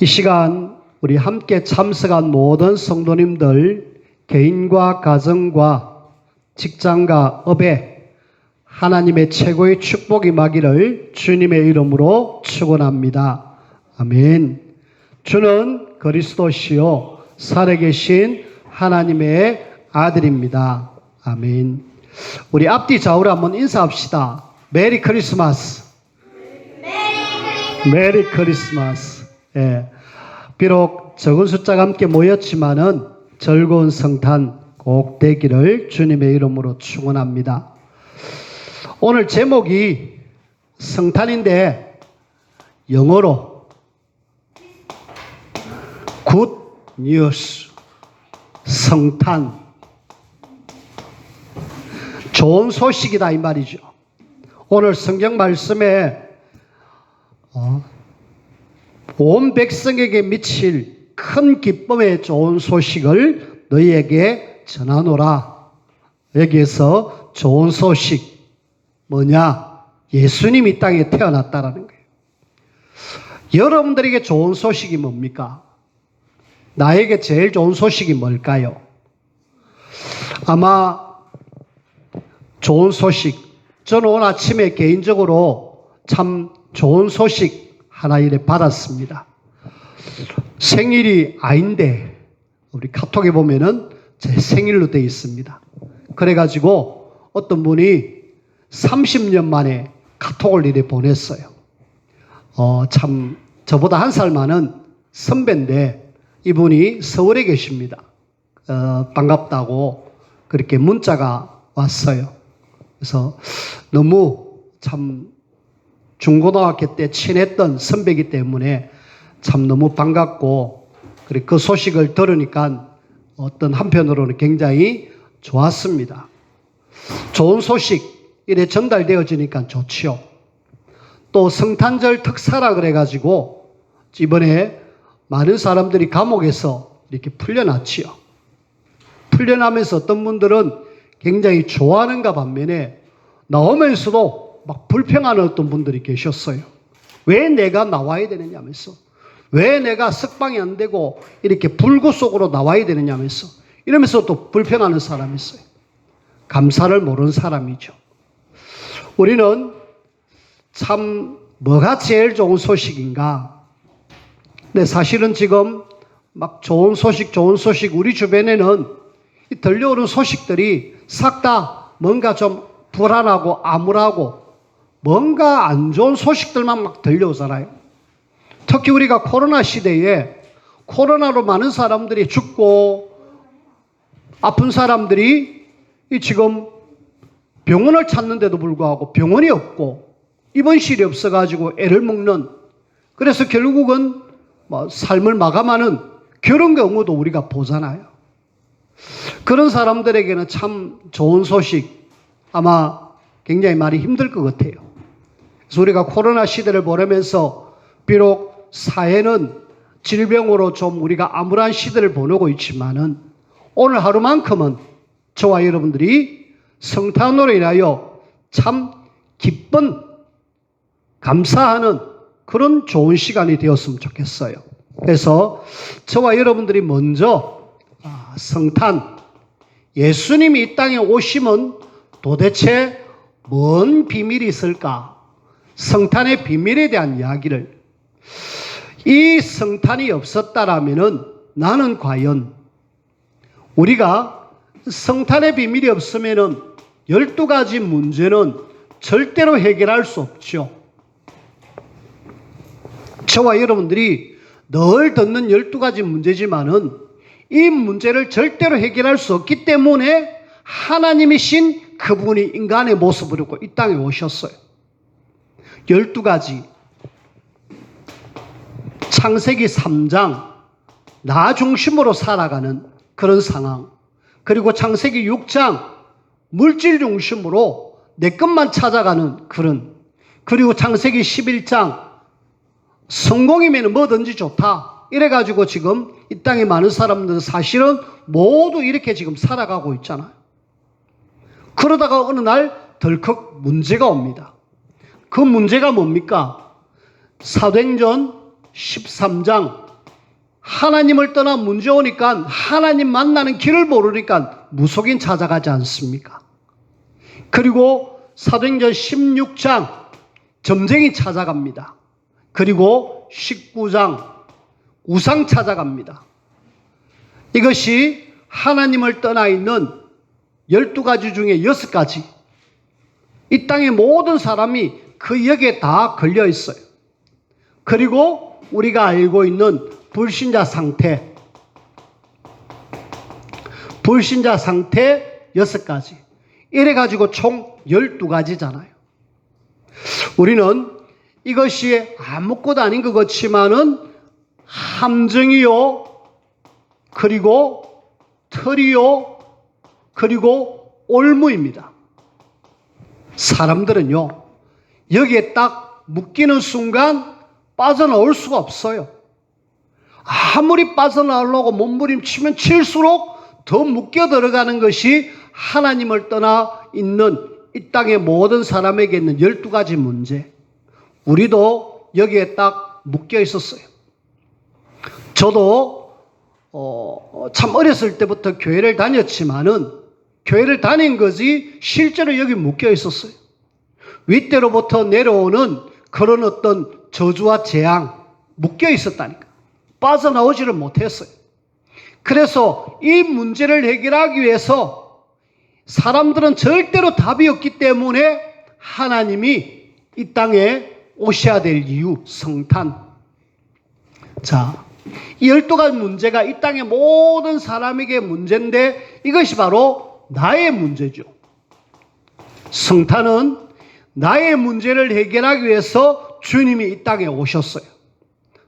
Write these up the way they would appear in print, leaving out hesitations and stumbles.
이 시간 우리 함께 참석한 모든 성도님들 개인과 가정과 직장과 업에 하나님의 최고의 축복이 임하기를 주님의 이름으로 축원합니다. 아멘. 주는 그리스도시요 살아계신 하나님의 아들입니다. 아멘. 우리 앞뒤 좌우로 한번 인사합시다. 메리 크리스마스. 메리 크리스마스. 예. 비록 적은 숫자가 함께 모였지만은 즐거운 성탄 꼭 되기를 주님의 이름으로 축원합니다. 오늘 제목이 성탄인데 영어로 굿 뉴스, 성탄, 좋은 소식이다 이 말이죠. 오늘 성경 말씀에 온 백성에게 미칠 큰 기쁨의 좋은 소식을 너희에게 전하노라. 여기에서 좋은 소식 뭐냐? 예수님이 이 땅에 태어났다라는 거예요. 여러분들에게 좋은 소식이 뭡니까? 나에게 제일 좋은 소식이 뭘까요? 아마 좋은 소식, 저는 오늘 아침에 개인적으로 참 좋은 소식 하나 이래 받았습니다. 생일이 아닌데 우리 카톡에 보면은 제 생일로 되어 있습니다. 그래가지고 어떤 분이 30년 만에 카톡을 이래 보냈어요. 참 저보다 한 살 많은 선배인데 이분이 서울에 계십니다. 반갑다고 그렇게 문자가 왔어요. 그래서 너무 참 중고등학교 때 친했던 선배이기 때문에 참 너무 반갑고 그 소식을 들으니까 어떤 한편으로는 굉장히 좋았습니다. 좋은 소식 이래 전달되어지니까 좋지요. 또 성탄절 특사라 그래가지고 이번에 많은 사람들이 감옥에서 이렇게 풀려났지요. 풀려나면서 어떤 분들은 굉장히 좋아하는가 반면에 나오면서도 막 불평하는 어떤 분들이 계셨어요. 왜 내가 나와야 되느냐면서, 왜 내가 석방이 안 되고 이렇게 불구 속으로 나와야 되느냐면서 이러면서 또 불평하는 사람이 있어요. 감사를 모르는 사람이죠. 우리는 참 뭐가 제일 좋은 소식인가? 근데 사실은 지금 막 좋은 소식 우리 주변에는 들려오는 소식들이 싹 다 뭔가 좀 불안하고 암울하고 뭔가 안 좋은 소식들만 막 들려오잖아요. 특히 우리가 코로나 시대에 코로나로 많은 사람들이 죽고 아픈 사람들이 지금 병원을 찾는데도 불구하고 병원이 없고 입원실이 없어가지고 애를 먹는, 그래서 결국은 삶을 마감하는 그런 경우도 우리가 보잖아요. 그런 사람들에게는 참 좋은 소식 아마 굉장히 많이 힘들 것 같아요. 그래서 우리가 코로나 시대를 보내면서 비록 사회는 질병으로 좀 우리가 암울한 시대를 보내고 있지만은 오늘 하루만큼은 저와 여러분들이 성탄으로 인하여 참 기쁜, 감사하는 그런 좋은 시간이 되었으면 좋겠어요. 그래서 저와 여러분들이 먼저 성탄, 예수님이 이 땅에 오심은 도대체 뭔 비밀이 있을까? 성탄의 비밀에 대한 이야기를, 이 성탄이 없었다라면은 나는 과연 우리가 성탄의 비밀이 없으면은 12가지 문제는 절대로 해결할 수 없죠. 저와 여러분들이 늘 듣는 12가지 문제지만은 이 문제를 절대로 해결할 수 없기 때문에 하나님이신 그분이 인간의 모습을 입고 이 땅에 오셨어요. 12가지. 창세기 3장 나 중심으로 살아가는 그런 상황, 그리고 창세기 6장 물질 중심으로 내 것만 찾아가는 그런, 그리고 창세기 11장 성공이면 뭐든지 좋다 이래가지고 지금 이 땅에 많은 사람들은 사실은 모두 이렇게 지금 살아가고 있잖아요. 그러다가 어느 날 덜컥 문제가 옵니다. 그 문제가 뭡니까? 사도행전 13장 하나님을 떠나 문제 오니까 하나님 만나는 길을 모르니까 무속인 찾아가지 않습니까? 그리고 사도행전 16장 점쟁이 찾아갑니다. 그리고 19장 우상 찾아갑니다. 이것이 하나님을 떠나 있는 12가지 중에 6가지. 이 땅의 모든 사람이 그 역에 다 걸려 있어요. 그리고 우리가 알고 있는 불신자 상태 6가지. 이래가지고 총 12가지잖아요. 우리는 이것이 아무것도 아닌 것 같지만은 함정이요, 그리고 틀이요, 그리고 올무입니다. 사람들은요, 여기에 딱 묶이는 순간 빠져나올 수가 없어요. 아무리 빠져나오려고 몸부림치면 칠수록 더 묶여 들어가는 것이 하나님을 떠나 있는 이 땅의 모든 사람에게 있는 12가지 문제. 우리도 여기에 딱 묶여 있었어요. 저도 참 어렸을 때부터 교회를 다녔지만은 교회를 다닌 것이 실제로 여기 묶여 있었어요. 윗대로부터 내려오는 그런 어떤 저주와 재앙 묶여 있었다니까. 빠져나오지를 못했어요. 그래서 이 문제를 해결하기 위해서 사람들은 절대로 답이 없기 때문에 하나님이 이 땅에 오셔야 될 이유, 성탄. 자, 이 12가지 문제가 이 땅의 모든 사람에게 문제인데 이것이 바로 나의 문제죠. 성탄은 나의 문제를 해결하기 위해서 주님이 이 땅에 오셨어요.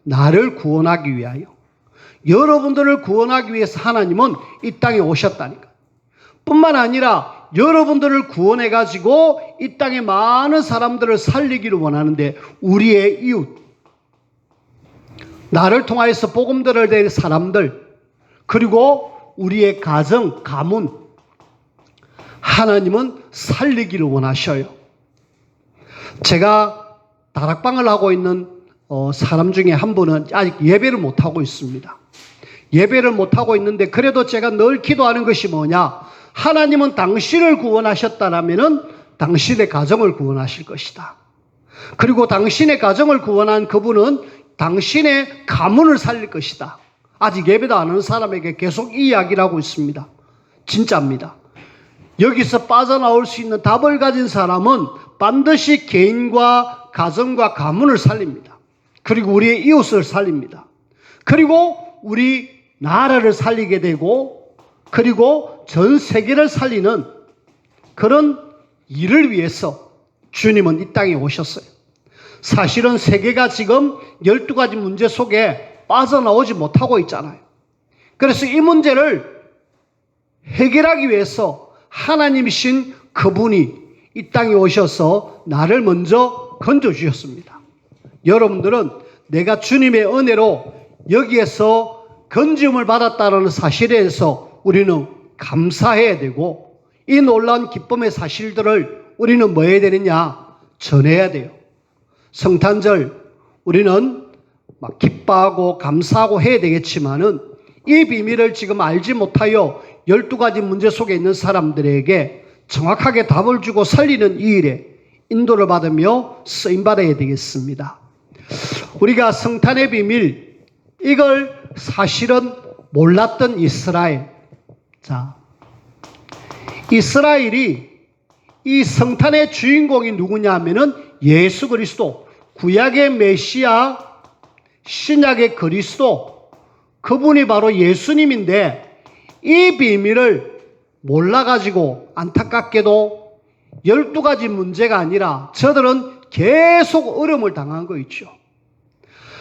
나를 구원하기 위하여. 여러분들을 구원하기 위해서 하나님은 이 땅에 오셨다니까. 뿐만 아니라 여러분들을 구원해가지고 이 땅에 많은 사람들을 살리기를 원하는데 우리의 이웃, 나를 통하여서 복음 들을 될 사람들, 그리고 우리의 가정, 가문, 하나님은 살리기를 원하셔요. 제가 다락방을 하고 있는 사람 중에 한 분은 아직 예배를 못하고 있습니다. 예배를 못하고 있는데 그래도 제가 늘 기도하는 것이 뭐냐? 하나님은 당신을 구원하셨다라면 당신의 가정을 구원하실 것이다. 그리고 당신의 가정을 구원한 그분은 당신의 가문을 살릴 것이다. 아직 예배도 안 하는 사람에게 계속 이 이야기를 하고 있습니다. 진짜입니다. 여기서 빠져나올 수 있는 답을 가진 사람은 반드시 개인과 가정과 가문을 살립니다. 그리고 우리의 이웃을 살립니다. 그리고 우리 나라를 살리게 되고 그리고 전 세계를 살리는 그런 일을 위해서 주님은 이 땅에 오셨어요. 사실은 세계가 지금 12가지 문제 속에 빠져나오지 못하고 있잖아요. 그래서 이 문제를 해결하기 위해서 하나님이신 그분이 이 땅에 오셔서 나를 먼저 건져주셨습니다. 여러분들은 내가 주님의 은혜로 여기에서 건지움을 받았다는 사실에 대해서 우리는 감사해야 되고 이 놀라운 기쁨의 사실들을 우리는 뭐 해야 되느냐? 전해야 돼요. 성탄절 우리는 막 기뻐하고 감사하고 해야 되겠지만은 이 비밀을 지금 알지 못하여 12가지 문제 속에 있는 사람들에게 정확하게 답을 주고 살리는 이 일에 인도를 받으며 쓰임받아야 되겠습니다. 우리가 성탄의 비밀, 이걸 사실은 몰랐던 이스라엘. 자, 이스라엘이 이 성탄의 주인공이 누구냐 하면은 예수 그리스도, 구약의 메시아, 신약의 그리스도, 그분이 바로 예수님인데 이 비밀을 몰라가지고 안타깝게도 12가지 문제가 아니라 저들은 계속 어려움을 당한 거 있죠.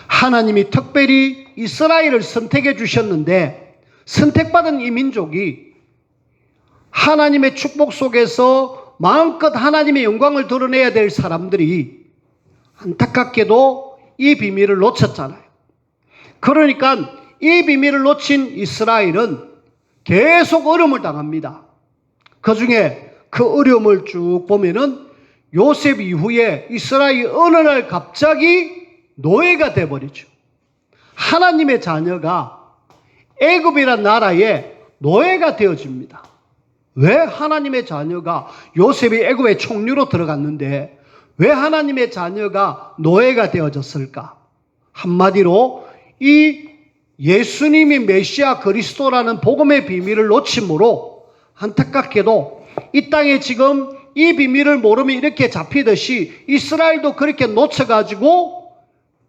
하나님이 특별히 이스라엘을 선택해 주셨는데 선택받은 이 민족이 하나님의 축복 속에서 마음껏 하나님의 영광을 드러내야 될 사람들이 안타깝게도 이 비밀을 놓쳤잖아요. 그러니까 이 비밀을 놓친 이스라엘은 계속 어려움을 당합니다. 그 중에 그 어려움을 쭉 보면은 요셉 이후에 이스라엘이 어느 날 갑자기 노예가 돼버리죠. 하나님의 자녀가 애굽이란 나라의 노예가 되어집니다. 왜 하나님의 자녀가 요셉이 애굽의 총리로 들어갔는데 왜 하나님의 자녀가 노예가 되어졌을까? 한마디로 이 예수님이 메시아 그리스도라는 복음의 비밀을 놓침으로 안타깝게도 이 땅에 지금 이 비밀을 모르면 이렇게 잡히듯이 이스라엘도 그렇게 놓쳐가지고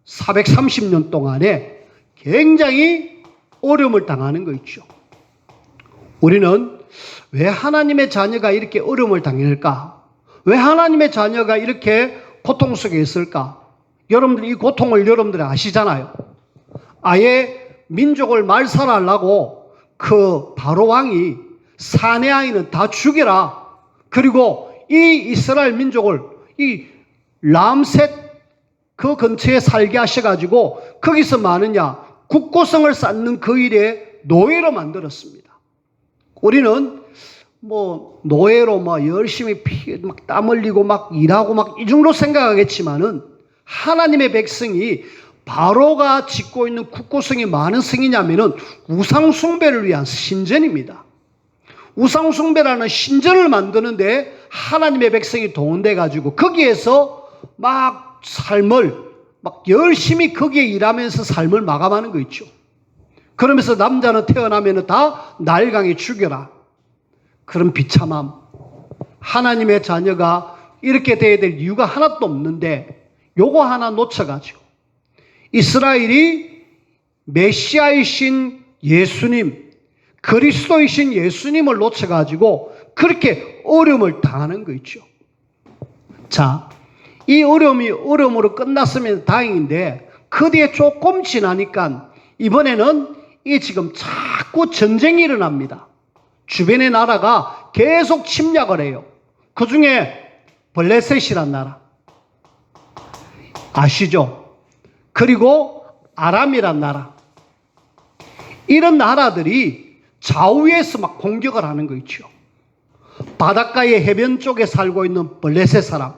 430년 동안에 굉장히 어려움을 당하는 거 있죠. 우리는 왜 하나님의 자녀가 이렇게 어려움을 당할까? 왜 하나님의 자녀가 이렇게 고통 속에 있을까? 여러분들 이 고통을 여러분들이 아시잖아요. 아예 민족을 말살하려고 그 바로 왕이 사내 아이는 다 죽여라. 그리고 이 이스라엘 민족을 이 람셋 그 근처에 살게 하셔가지고 거기서 마느냐 국고성을 쌓는 그 일에 노예로 만들었습니다. 우리는 뭐 노예로 막 열심히 막 땀 흘리고 막 일하고 막 이 정도 생각하겠지만은 하나님의 백성이 바로가 짓고 있는 국고성이 많은 성이냐면은 우상숭배를 위한 신전입니다. 우상숭배라는 신전을 만드는데 하나님의 백성이 동원돼 가지고 거기에서 막 삶을 막 열심히 거기에 일하면서 삶을 마감하는 거 있죠. 그러면서 남자는 태어나면 다 나일강에 죽여라. 그런 비참함. 하나님의 자녀가 이렇게 돼야 될 이유가 하나도 없는데 요거 하나 놓쳐가지고 이스라엘이 메시아이신 예수님, 그리스도이신 예수님을 놓쳐가지고 그렇게 어려움을 당하는 거 있죠. 자, 이 어려움이 어려움으로 끝났으면 다행인데 그 뒤에 조금 지나니까 이번에는 이 지금 자꾸 전쟁이 일어납니다. 주변의 나라가 계속 침략을 해요. 그 중에 블레셋이란 나라 아시죠? 그리고 아람이란 나라. 이런 나라들이 좌우에서 막 공격을 하는 거 있죠. 바닷가의 해변 쪽에 살고 있는 블레셋 사람,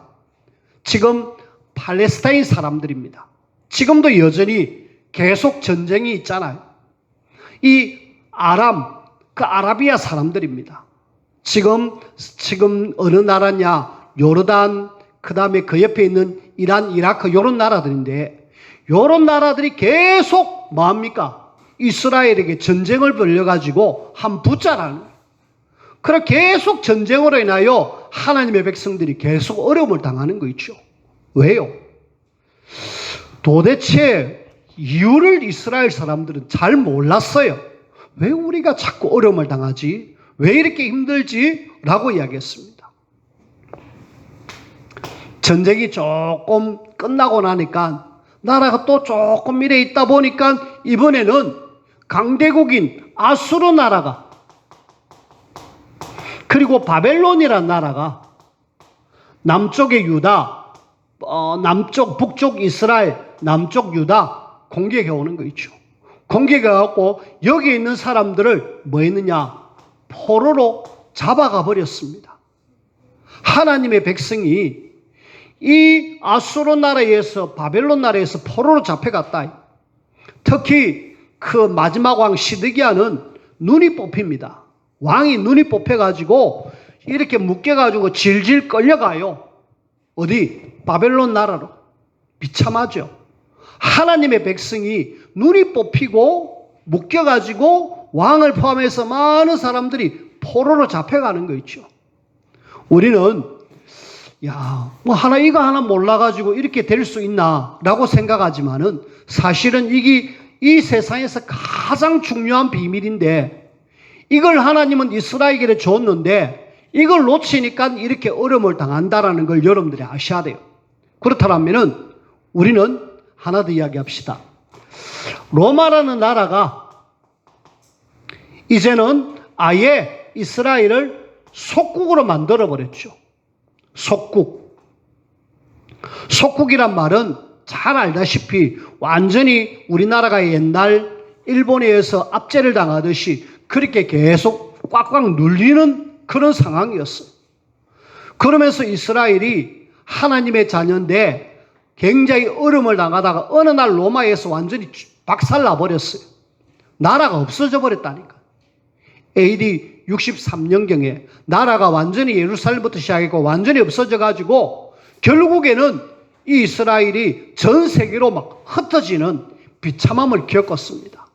지금 팔레스타인 사람들입니다. 지금도 여전히 계속 전쟁이 있잖아요. 이 아람, 그 아라비아 사람들입니다. 지금 어느 나라냐? 요르단, 그 다음에 그 옆에 있는 이란, 이라크 이런 나라들인데 이런 나라들이 계속 뭐합니까? 이스라엘에게 전쟁을 벌여가지고 한 붙자라는 거예요. 그래 계속 전쟁으로 인하여 하나님의 백성들이 계속 어려움을 당하는 거 있죠. 왜요? 도대체 이유를 이스라엘 사람들은 잘 몰랐어요. 왜 우리가 자꾸 어려움을 당하지? 왜 이렇게 힘들지? 라고 이야기했습니다. 전쟁이 조금 끝나고 나니까 나라가 또 조금 이래 있다 보니까 이번에는 강대국인 아수르 나라가 그리고 바벨론이란 나라가 남쪽의 유다, 북쪽 이스라엘, 남쪽 유다 공격해 오는 거 있죠. 공격해 갖고 여기 있는 사람들을 뭐 했느냐? 포로로 잡아가 버렸습니다. 하나님의 백성이 이 아수르 나라에서 바벨론 나라에서 포로로 잡혀갔다. 특히 그 마지막 왕 시드기야는 눈이 뽑힙니다. 왕이 눈이 뽑혀가지고 이렇게 묶여가지고 질질 끌려가요. 어디? 바벨론 나라로. 비참하죠. 하나님의 백성이 눈이 뽑히고 묶여가지고 왕을 포함해서 많은 사람들이 포로로 잡혀가는 거 있죠. 우리는 뭐 이거 하나 몰라가지고 이렇게 될 수 있나 라고 생각하지만은 사실은 이게 이 세상에서 가장 중요한 비밀인데 이걸 하나님은 이스라엘에게 줬는데 이걸 놓치니까 이렇게 어려움을 당한다라는 걸 여러분들이 아셔야 돼요. 그렇다면은 우리는 하나 더 이야기합시다. 로마라는 나라가 이제는 아예 이스라엘을 속국으로 만들어버렸죠. 속국이란 말은 잘 알다시피 완전히 우리나라가 옛날 일본에 의해서 압제를 당하듯이 그렇게 계속 꽉꽉 눌리는 그런 상황이었어요. 그러면서 이스라엘이 하나님의 자녀인데 굉장히 어려움을 당하다가 어느 날 로마에서 완전히 박살나버렸어요. 나라가 없어져 버렸다니까. AD 63년경에 나라가 완전히 예루살렘부터 시작했고 완전히 없어져 가지고 결국에는 이 이스라엘이 전 세계로 막 흩어지는 비참함을 겪었습니다.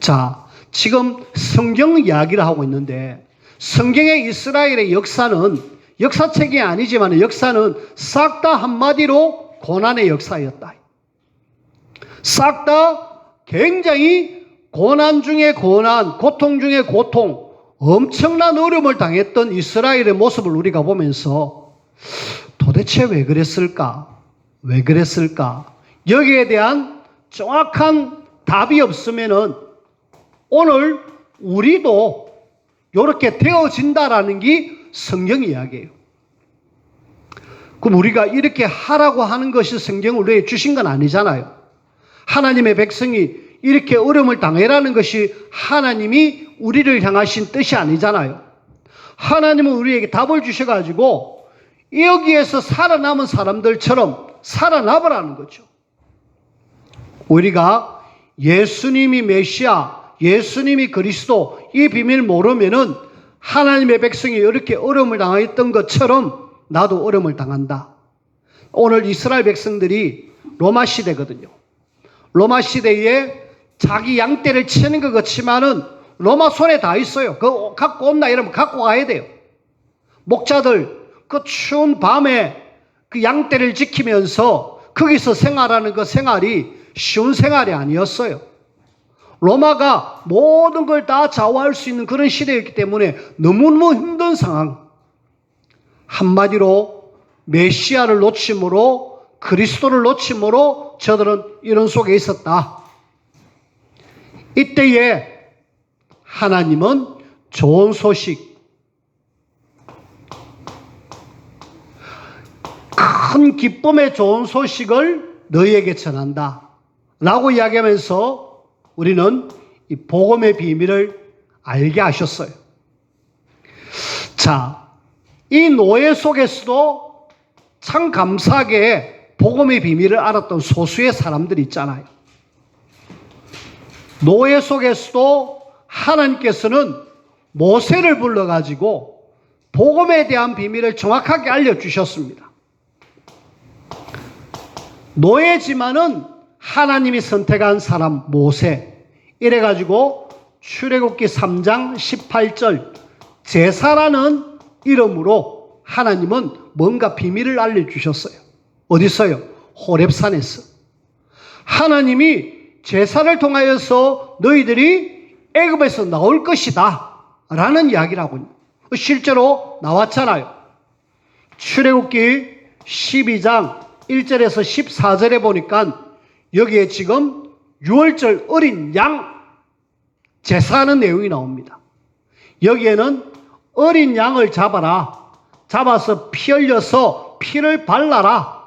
자, 지금 성경 이야기를 하고 있는데 성경의 이스라엘의 역사는 역사책이 아니지만 역사는 싹 다 한마디로 고난의 역사였다. 싹 다 굉장히 고난 중에 고난, 고통 중에 고통, 엄청난 어려움을 당했던 이스라엘의 모습을 우리가 보면서 도대체 왜 그랬을까? 왜 그랬을까? 여기에 대한 정확한 답이 없으면은 오늘 우리도 이렇게 되어진다라는 게 성경 이야기예요. 그럼 우리가 이렇게 하라고 하는 것이 성경을 우리에게 주신 건 아니잖아요. 하나님의 백성이 이렇게 어려움을 당해라는 것이 하나님이 우리를 향하신 뜻이 아니잖아요. 하나님은 우리에게 답을 주셔가지고 여기에서 살아남은 사람들처럼 살아남으라는 거죠. 우리가 예수님이 메시아, 예수님이 그리스도 이 비밀 모르면은 하나님의 백성이 이렇게 어려움을 당했던 것처럼 나도 어려움을 당한다. 오늘 이스라엘 백성들이 로마 시대거든요. 로마 시대에 자기 양떼를 치는 것 같지만은 로마 손에 다 있어요. 그거 갖고 온다 이러면 갖고 가야 돼요. 목자들 그 추운 밤에 그 양떼를 지키면서 거기서 생활하는 그 생활이 쉬운 생활이 아니었어요. 로마가 모든 걸 다 좌우할 수 있는 그런 시대였기 때문에 너무너무 힘든 상황. 한마디로 메시아를 놓침으로 그리스도를 놓침으로 저들은 이런 속에 있었다. 이때에 하나님은 좋은 소식, 큰 기쁨의 좋은 소식을 너희에게 전한다 라고 이야기하면서 우리는 이 복음의 비밀을 알게 하셨어요. 자, 이 노예 속에서도 참 감사하게 복음의 비밀을 알았던 소수의 사람들이 있잖아요. 노예 속에서도 하나님께서는 모세를 불러가지고 복음에 대한 비밀을 정확하게 알려주셨습니다. 노예지만은 하나님이 선택한 사람 모세. 이래가지고 출애굽기 3장 18절 제사라는 이름으로 하나님은 뭔가 비밀을 알려주셨어요. 어디서요? 호렙산에서. 하나님이 제사를 통하여서 너희들이 애굽에서 나올 것이다 라는 이야기를 하고 있는 실제로 나왔잖아요. 출애굽기 12장 1절에서 14절에 보니까 여기에 지금 6월절 어린 양 제사하는 내용이 나옵니다. 여기에는 어린 양을 잡아라. 잡아서 피 흘려서 피를 발라라.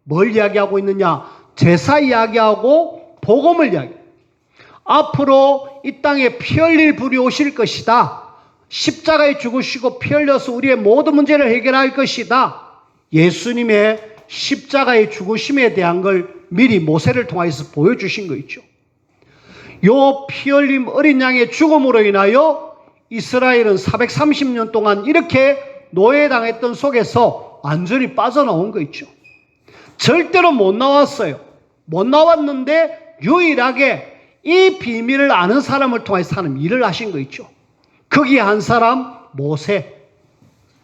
뭘 이야기하고 있느냐? 제사 이야기하고 복음을 이야기해요. 앞으로 이 땅에 피 흘릴 분이 오실 것이다. 십자가에 죽으시고 피 흘려서 우리의 모든 문제를 해결할 것이다. 예수님의 십자가의 죽으심에 대한 걸 미리 모세를 통해서 보여주신 거 있죠. 요 피 흘림 어린 양의 죽음으로 인하여 이스라엘은 430년 동안 이렇게 노예당했던 속에서 완전히 빠져나온 거 있죠. 절대로 못 나왔어요. 못 나왔는데 유일하게 이 비밀을 아는 사람을 통해서 하는 일을 하신 거 있죠. 거기에 한 사람 모세.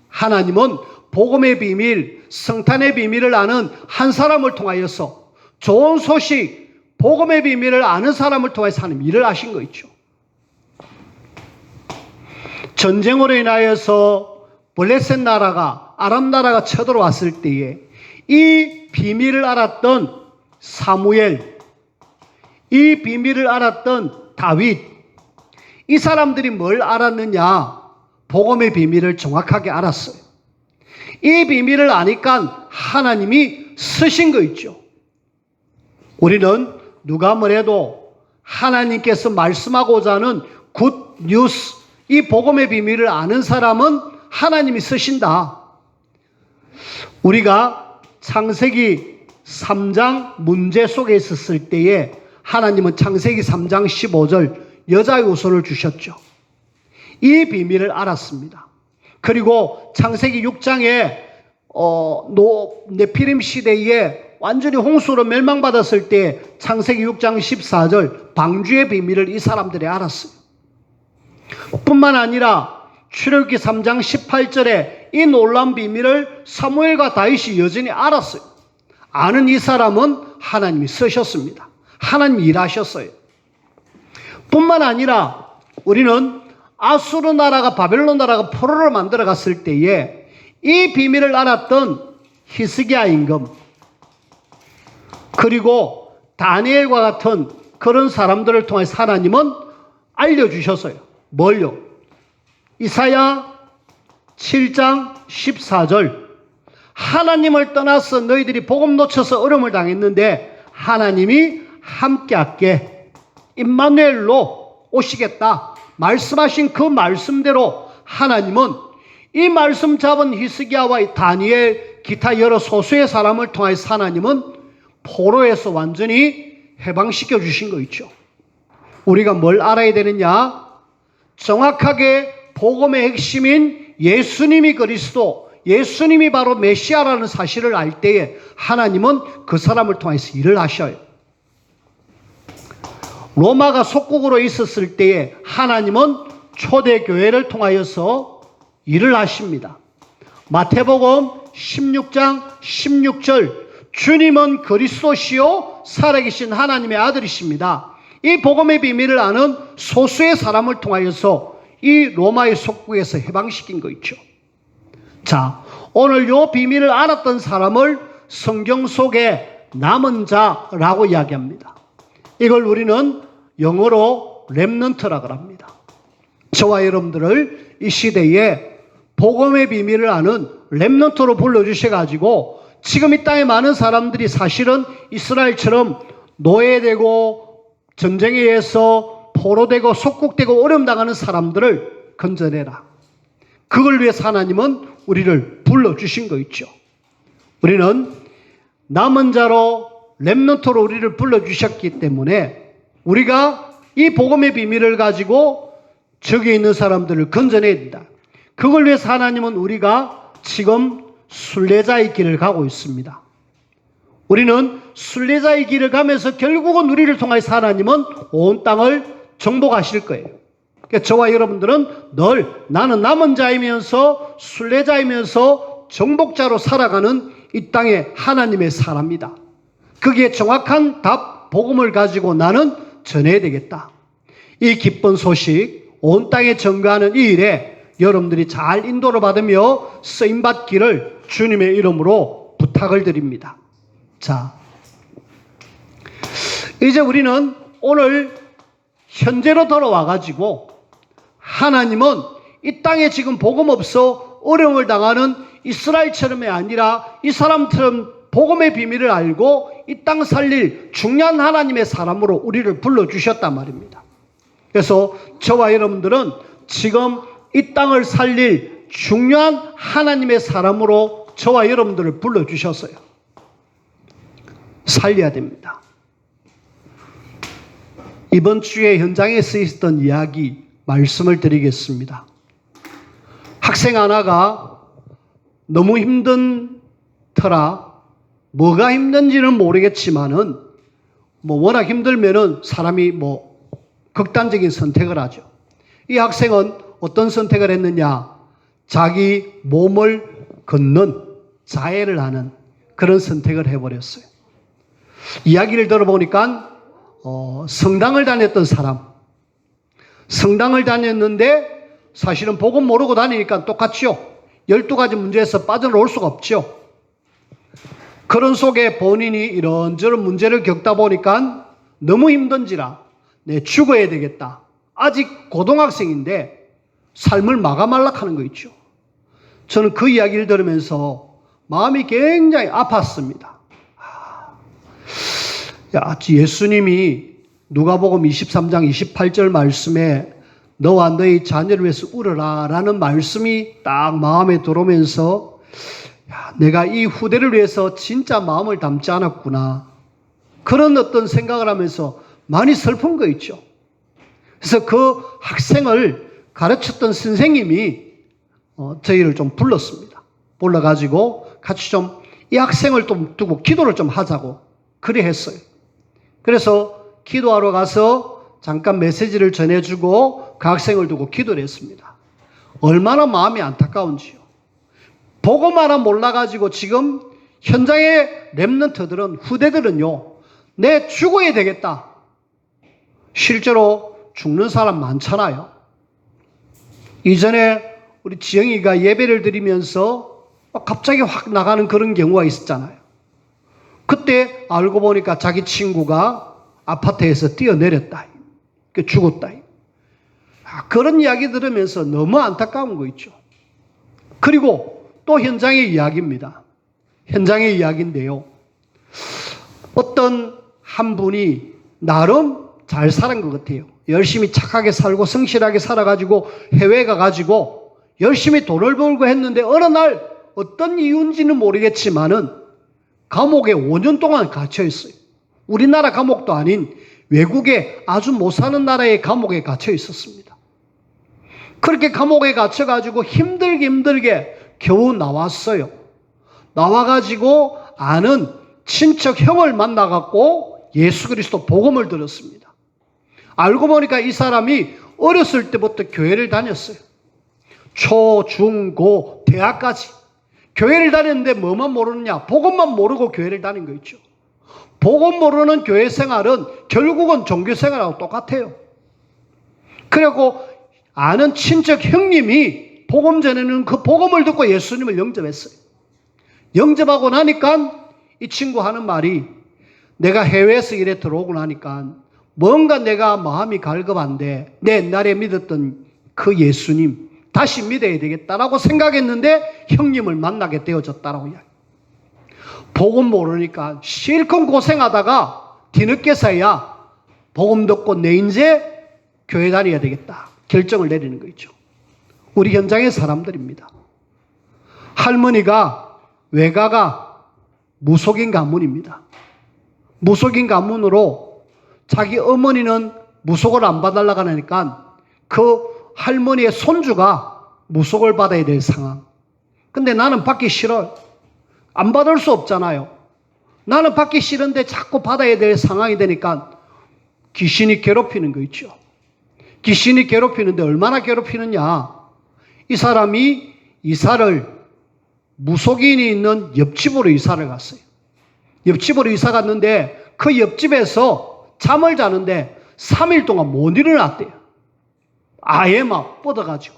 하나님은 복음의 비밀, 성탄의 비밀을 아는 한 사람을 통하여서 좋은 소식, 복음의 비밀을 아는 사람을 통해서 하는 일을 하신 거 있죠. 전쟁으로 인하여서 블레셋 나라가, 아람 나라가 쳐들어왔을 때에 이 비밀을 알았던 사무엘, 이 비밀을 알았던 다윗, 이 사람들이 뭘 알았느냐? 복음의 비밀을 정확하게 알았어요. 이 비밀을 아니까 하나님이 쓰신 거 있죠. 우리는 누가 뭐래도 하나님께서 말씀하고자 하는 굿 뉴스, 이 복음의 비밀을 아는 사람은 하나님이 쓰신다. 우리가 창세기 3장 문제 속에 있었을 때에 하나님은 창세기 3장 15절 여자의 후손을 주셨죠. 이 비밀을 알았습니다. 그리고 창세기 6장에 네피림 시대에 완전히 홍수로 멸망받았을 때 창세기 6장 14절 방주의 비밀을 이 사람들이 알았어요. 뿐만 아니라 출애굽기 3장 18절에 이 놀라운 비밀을 사무엘과 다윗이 여전히 알았어요. 아는 이 사람은 하나님이 쓰셨습니다. 하나님이 일하셨어요. 뿐만 아니라 우리는 아수르 나라가 바벨론 나라가 포로를 만들어 갔을 때에 이 비밀을 알았던 히스기야 임금 그리고 다니엘과 같은 그런 사람들을 통해서 하나님은 알려주셨어요. 뭘요? 이사야 7장 14절 하나님을 떠나서 너희들이 복음 놓쳐서 어려움을 당했는데 하나님이 함께할게 임마누엘로 오시겠다 말씀하신 그 말씀대로 하나님은 이 말씀 잡은 히스기야와 다니엘 기타 여러 소수의 사람을 통해서 하나님은 포로에서 완전히 해방시켜 주신 거 있죠. 우리가 뭘 알아야 되느냐? 정확하게 복음의 핵심인 예수님이 그리스도, 예수님이 바로 메시아라는 사실을 알 때에 하나님은 그 사람을 통해서 일을 하셔요. 로마가 속국으로 있었을 때에 하나님은 초대교회를 통하여서 일을 하십니다. 마태복음 16장 16절 주님은 그리스도시요 살아계신 하나님의 아들이십니다. 이 복음의 비밀을 아는 소수의 사람을 통하여서 이 로마의 속국에서 해방시킨 거 있죠. 자, 오늘 이 비밀을 알았던 사람을 성경 속에 남은 자라고 이야기합니다. 이걸 우리는 영어로 렘넌트라고 합니다. 저와 여러분들을 이 시대에 복음의 비밀을 아는 렘넌트로 불러주셔가지고 지금 이 땅에 많은 사람들이 사실은 이스라엘처럼 노예되고 전쟁에 의해서 포로되고 속국되고 어려움 당하는 사람들을 건져내라. 그걸 위해서 하나님은 우리를 불러주신 거 있죠. 우리는 남은 자로 렘넌트로 우리를 불러주셨기 때문에 우리가 이 복음의 비밀을 가지고 저기 있는 사람들을 건져내야 된다. 그걸 위해서 하나님은 우리가 지금 순례자의 길을 가고 있습니다. 우리는 순례자의 길을 가면서 결국은 우리를 통해서 하나님은 온 땅을 정복하실 거예요. 그러니까 저와 여러분들은 늘 나는 남은 자이면서 순례자이면서 정복자로 살아가는 이 땅의 하나님의 사람이다. 거기에 정확한 답, 복음을 가지고 나는 전해야 되겠다. 이 기쁜 소식, 온 땅에 전가하는 이 일에 여러분들이 잘 인도를 받으며 쓰임받기를 주님의 이름으로 부탁을 드립니다. 자, 이제 우리는 오늘 현재로 돌아와가지고 하나님은 이 땅에 지금 복음 없어 어려움을 당하는 이스라엘처럼이 아니라 이 사람처럼 복음의 비밀을 알고 이 땅 살릴 중요한 하나님의 사람으로 우리를 불러주셨단 말입니다. 그래서 저와 여러분들은 지금 이 땅을 살릴 중요한 하나님의 사람으로 저와 여러분들을 불러주셨어요. 살려야 됩니다. 이번 주에 현장에 쓰였던 이야기 말씀을 드리겠습니다. 학생 하나가 너무 힘든 터라 뭐가 힘든지는 모르겠지만은 워낙 힘들면은 사람이 극단적인 선택을 하죠. 이 학생은 어떤 선택을 했느냐? 자기 몸을 걷는 자해를 하는 그런 선택을 해버렸어요. 이야기를 들어보니까 성당을 다녔던 사람, 성당을 다녔는데 사실은 복음 모르고 다니니까 똑같죠. 12가지 문제에서 빠져나올 수가 없죠. 그런 속에 본인이 이런저런 문제를 겪다 보니까 너무 힘든지라 내 죽어야 되겠다. 아직 고등학생인데 삶을 마감하려고 하는 거 있죠. 저는 그 이야기를 들으면서 마음이 굉장히 아팠습니다. 예수님이 누가복음 23장 28절 말씀에 너와 너희 자녀를 위해서 울어라 라는 말씀이 딱 마음에 들어오면서 내가 이 후대를 위해서 진짜 마음을 담지 않았구나. 그런 어떤 생각을 하면서 많이 슬픈 거 있죠. 그래서 그 학생을 가르쳤던 선생님이 저희를 좀 불렀습니다. 불러가지고 같이 좀 이 학생을 좀 두고 기도를 좀 하자고 그래 했어요. 그래서 기도하러 가서 잠깐 메시지를 전해주고 그 학생을 두고 기도를 했습니다. 얼마나 마음이 안타까운지요. 보고만 몰라가지고 지금 현장의 랩런트들은, 후대들은요, 내 죽어야 되겠다. 실제로 죽는 사람 많잖아요. 이전에 우리 지영이가 예배를 드리면서 갑자기 확 나가는 그런 경우가 있었잖아요. 그때 알고 보니까 자기 친구가 아파트에서 뛰어내렸다. 죽었다. 그런 이야기 들으면서 너무 안타까운 거 있죠. 그리고 또 현장의 이야기입니다. 현장의 이야기인데요. 어떤 한 분이 나름 잘 살은 것 같아요. 열심히 착하게 살고 성실하게 살아가지고 해외 가가지고 열심히 돈을 벌고 했는데 어느 날 어떤 이유인지는 모르겠지만은 감옥에 5년 동안 갇혀 있어요. 우리나라 감옥도 아닌 외국에 아주 못 사는 나라의 감옥에 갇혀 있었습니다. 그렇게 감옥에 갇혀가지고 힘들게 겨우 나왔어요. 나와가지고 아는 친척 형을 만나갖고 예수 그리스도 복음을 들었습니다. 알고 보니까 이 사람이 어렸을 때부터 교회를 다녔어요. 초, 중, 고, 대학까지. 교회를 다녔는데 뭐만 모르느냐? 복음만 모르고 교회를 다닌 거 있죠. 복음 모르는 교회 생활은 결국은 종교 생활하고 똑같아요. 그리고 아는 친척 형님이 복음 전에는 그 복음을 듣고 예수님을 영접했어요. 영접하고 나니까 이 친구 하는 말이, 내가 해외에서 이래 들어오고 나니까 뭔가 내가 마음이 갈급한데 내 옛날에 믿었던 그 예수님 다시 믿어야 되겠다라고 생각했는데 형님을 만나게 되어졌다라고 이야기. 복음 모르니까 실컷 고생하다가 뒤늦게서야 복음 듣고 내 이제 교회 다녀야 되겠다 결정을 내리는 거 있죠. 우리 현장의 사람들입니다. 할머니가 외가가 무속인 가문입니다. 무속인 가문으로 자기 어머니는 무속을 안 받으려고 하니까 그 할머니의 손주가 무속을 받아야 될 상황. 근데 나는 받기 싫어요. 안 받을 수 없잖아요. 나는 받기 싫은데 자꾸 받아야 될 상황이 되니까 귀신이 괴롭히는 거 있죠. 귀신이 괴롭히는데 얼마나 괴롭히느냐. 이 사람이 이사를 무속인이 있는 옆집으로 이사를 갔어요. 옆집으로 이사 갔는데 그 옆집에서 잠을 자는데 3일 동안 못 일어났대요. 아예 막 뻗어가지고.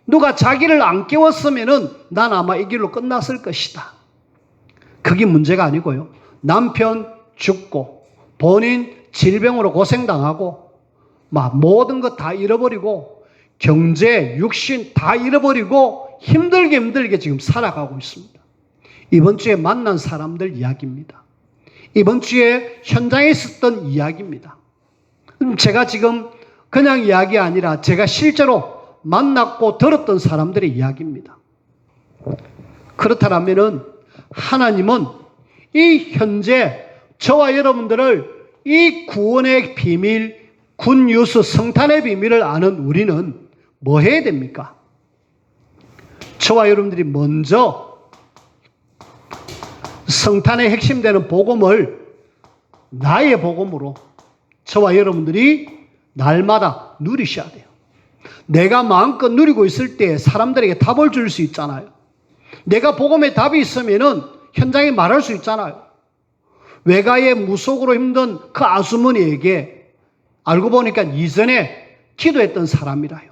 누가 자기를 안 깨웠으면은 난 아마 이 길로 끝났을 것이다. 그게 문제가 아니고요. 남편 죽고 본인 질병으로 고생당하고 막 모든 것 다 잃어버리고 경제, 육신 다 잃어버리고 힘들게 지금 살아가고 있습니다. 이번 주에 만난 사람들 이야기입니다. 이번 주에 현장에 있었던 이야기입니다. 제가 지금 그냥 이야기 아니라 제가 실제로 만났고 들었던 사람들의 이야기입니다. 그렇다면은 하나님은 이 현재 저와 여러분들을 이 구원의 비밀, 굿뉴스, 성탄의 비밀을 아는 우리는 뭐 해야 됩니까? 저와 여러분들이 먼저 성탄의 핵심 되는 복음을 나의 복음으로 저와 여러분들이 날마다 누리셔야 돼요. 내가 마음껏 누리고 있을 때 사람들에게 답을 줄 수 있잖아요. 내가 복음에 답이 있으면은 현장에 말할 수 있잖아요. 외가의 무속으로 힘든 그 아주머니에게 알고 보니까 이전에 기도했던 사람이라요.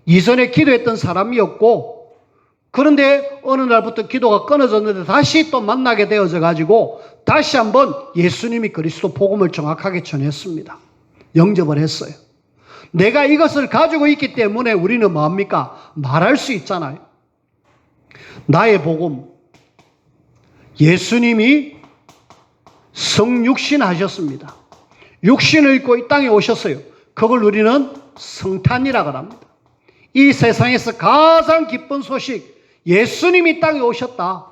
이전에 기도했던 사람이었고, 그런데 어느 날부터 기도가 끊어졌는데 다시 또 만나게 되어져 가지고 다시 한번 예수님이 그리스도 복음을 정확하게 전했습니다. 영접을 했어요. 내가 이것을 가지고 있기 때문에 우리는 뭡니까? 말할 수 있잖아요. 나의 복음. 예수님이 성육신 하셨습니다. 육신을 입고 이 땅에 오셨어요. 그걸 우리는 성탄이라고 합니다. 이 세상에서 가장 기쁜 소식, 예수님이 땅에 오셨다.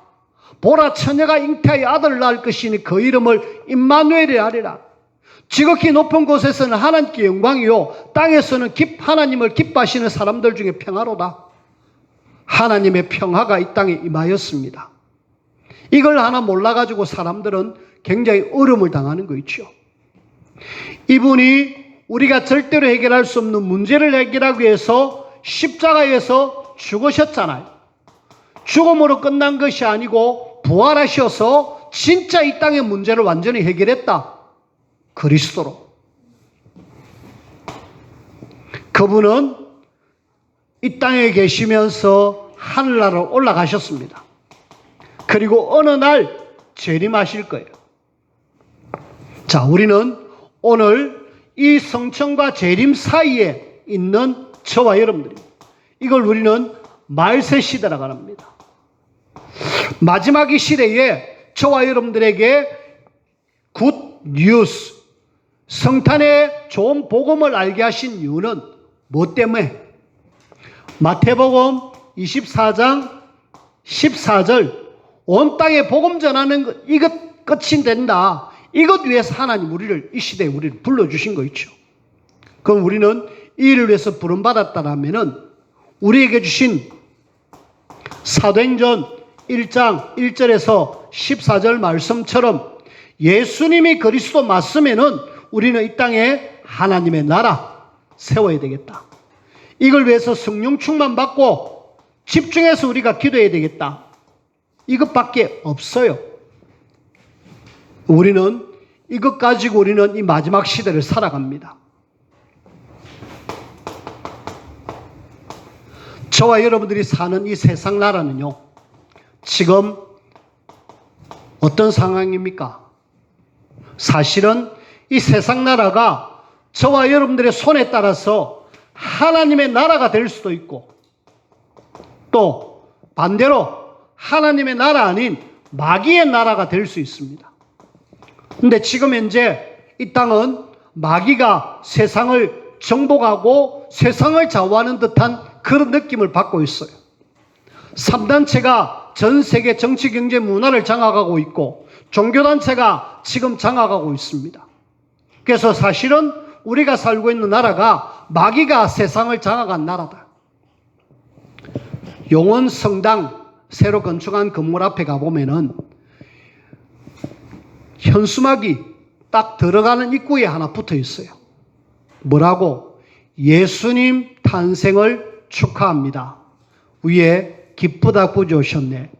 보라, 처녀가 잉태하여 아들을 낳을 것이니 그 이름을 임마누엘이라 하리라. 지극히 높은 곳에서는 하나님께 영광이요 땅에서는 하나님을 기뻐하시는 사람들 중에 평화로다. 하나님의 평화가 이 땅에 임하였습니다. 이걸 하나 몰라가지고 사람들은 굉장히 어려움을 당하는 거 있죠. 이분이 우리가 절대로 해결할 수 없는 문제를 해결하기 위해서 십자가에서 죽으셨잖아요. 죽음으로 끝난 것이 아니고 부활하셔서 진짜 이 땅의 문제를 완전히 해결했다. 그리스도로. 그분은 이 땅에 계시면서 하늘나라로 올라가셨습니다. 그리고 어느 날 재림하실 거예요. 자, 우리는 오늘 이 성천과 재림 사이에 있는 저와 여러분들입니다. 이걸 우리는 말세 시대라고 합니다. 마지막 이 시대에 저와 여러분들에게 굿 뉴스, 성탄의 좋은 복음을 알게 하신 이유는 뭐 때문에? 마태복음 24장 14절 온 땅에 복음 전하는 것, 이것 끝이 된다. 이것 위해서 하나님 우리를 이 시대에 우리를 불러주신 거 있죠. 그럼 우리는 이 일을 위해서 부름받았다라면은 우리에게 주신 사도행전 1장 1절에서 14절 말씀처럼 예수님이 그리스도 맞으면은 우리는 이 땅에 하나님의 나라 세워야 되겠다. 이걸 위해서 성령 충만 받고 집중해서 우리가 기도해야 되겠다. 이것밖에 없어요. 우리는 이것 가지고 우리는 이 마지막 시대를 살아갑니다. 저와 여러분들이 사는 이 세상 나라는요, 지금 어떤 상황입니까? 사실은 이 세상 나라가 저와 여러분들의 손에 따라서 하나님의 나라가 될 수도 있고, 또 반대로 하나님의 나라 아닌 마귀의 나라가 될 수 있습니다. 근데 지금 현재 이 땅은 마귀가 세상을 정복하고 세상을 좌우하는 듯한 그런 느낌을 받고 있어요. 3단체가 전 세계 정치, 경제, 문화를 장악하고 있고 종교단체가 지금 장악하고 있습니다. 그래서 사실은 우리가 살고 있는 나라가 마귀가 세상을 장악한 나라다. 용원 성당 새로 건축한 건물 앞에 가보면은 현수막이 딱 들어가는 입구에 하나 붙어 있어요. 뭐라고? 예수님 탄생을 축하합니다. 위에 기쁘다 구주 오셨네.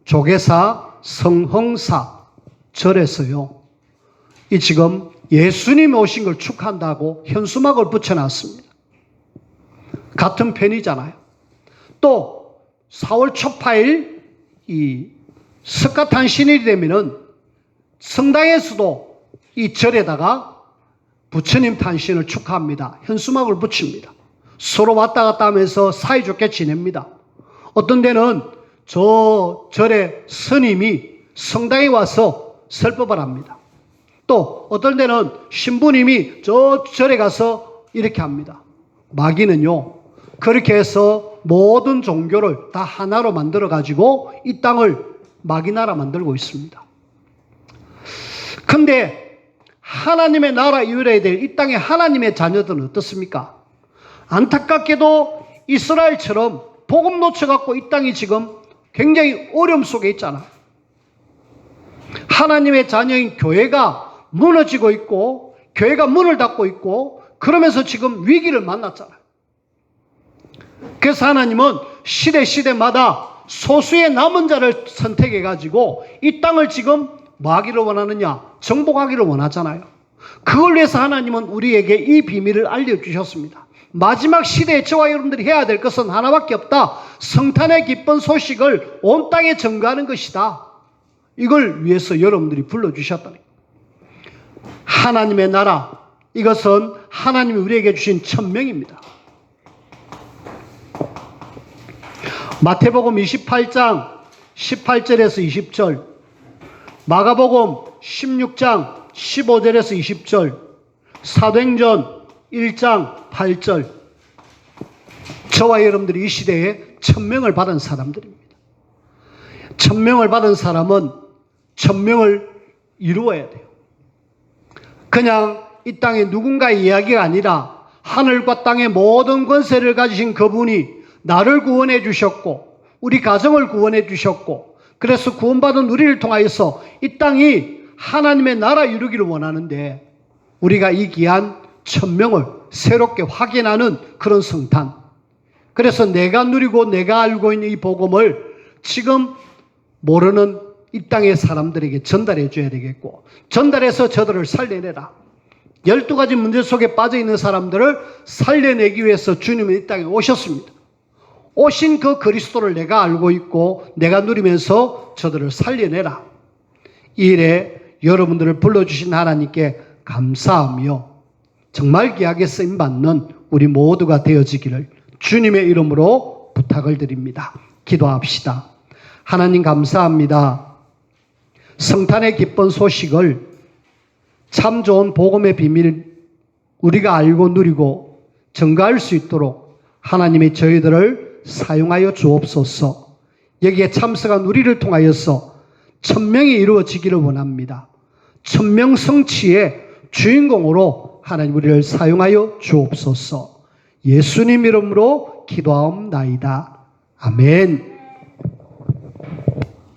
조계사 성흥사 절에서요. 이 지금 예수님 오신 걸 축하한다고 현수막을 붙여놨습니다. 같은 편이잖아요. 또 4월 초파일 이 석가탄 신일이 되면은 성당에서도 이 절에다가 부처님 탄신을 축하합니다. 현수막을 붙입니다. 서로 왔다 갔다 하면서 사이좋게 지냅니다. 어떤 데는 저 절의 스님이 성당에 와서 설법을 합니다. 또 어떤 데는 신부님이 저 절에 가서 이렇게 합니다. 마귀는요, 그렇게 해서 모든 종교를 다 하나로 만들어 가지고 이 땅을 마귀 나라 만들고 있습니다. 근데 하나님의 나라 이루어야 될 이 땅의 하나님의 자녀들은 어떻습니까? 안타깝게도 이스라엘처럼 복음 놓쳐갖고 이 땅이 지금 굉장히 어려움 속에 있잖아. 하나님의 자녀인 교회가 무너지고 있고 교회가 문을 닫고 있고 그러면서 지금 위기를 만났잖아. 그래서 하나님은 시대마다 소수의 남은 자를 선택해가지고 이 땅을 지금 뭐 하기를 원하느냐? 정복하기를 원하잖아요. 그걸 위해서 하나님은 우리에게 이 비밀을 알려주셨습니다. 마지막 시대에 저와 여러분들이 해야 될 것은 하나밖에 없다. 성탄의 기쁜 소식을 온 땅에 전가하는 것이다. 이걸 위해서 여러분들이 불러주셨다는 거예요. 하나님의 나라, 이것은 하나님이 우리에게 주신 천명입니다. 마태복음 28장 18절에서 20절, 마가복음 16장 15절에서 20절, 사도행전 1장 8절. 저와 여러분들이 이 시대에 천명을 받은 사람들입니다. 천명을 받은 사람은 천명을 이루어야 돼요. 그냥 이 땅의 누군가의 이야기가 아니라 하늘과 땅의 모든 권세를 가지신 그분이 나를 구원해 주셨고 우리 가정을 구원해 주셨고 그래서 구원받은 우리를 통하여서 이 땅이 하나님의 나라 이루기를 원하는데 우리가 이 귀한 천명을 새롭게 확인하는 그런 성탄. 그래서 내가 누리고 내가 알고 있는 이 복음을 지금 모르는 이 땅의 사람들에게 전달해 줘야 되겠고 전달해서 저들을 살려내라. 12가지 문제 속에 빠져있는 사람들을 살려내기 위해서 주님은 이 땅에 오셨습니다. 오신 그 그리스도를 내가 알고 있고 내가 누리면서 저들을 살려내라. 이 일에 여러분들을 불러주신 하나님께 감사하며 정말 귀하게 쓰임받는 우리 모두가 되어지기를 주님의 이름으로 부탁을 드립니다. 기도합시다. 하나님 감사합니다. 성탄의 기쁜 소식을 참 좋은 복음의 비밀 우리가 알고 누리고 증거할 수 있도록 하나님의 저희들을 사용하여 주옵소서. 여기에 참석한 우리를 통하여서 천명이 이루어지기를 원합니다. 천명 성취의 주인공으로 하나님 우리를 사용하여 주옵소서. 예수님 이름으로 기도하옵나이다. 아멘.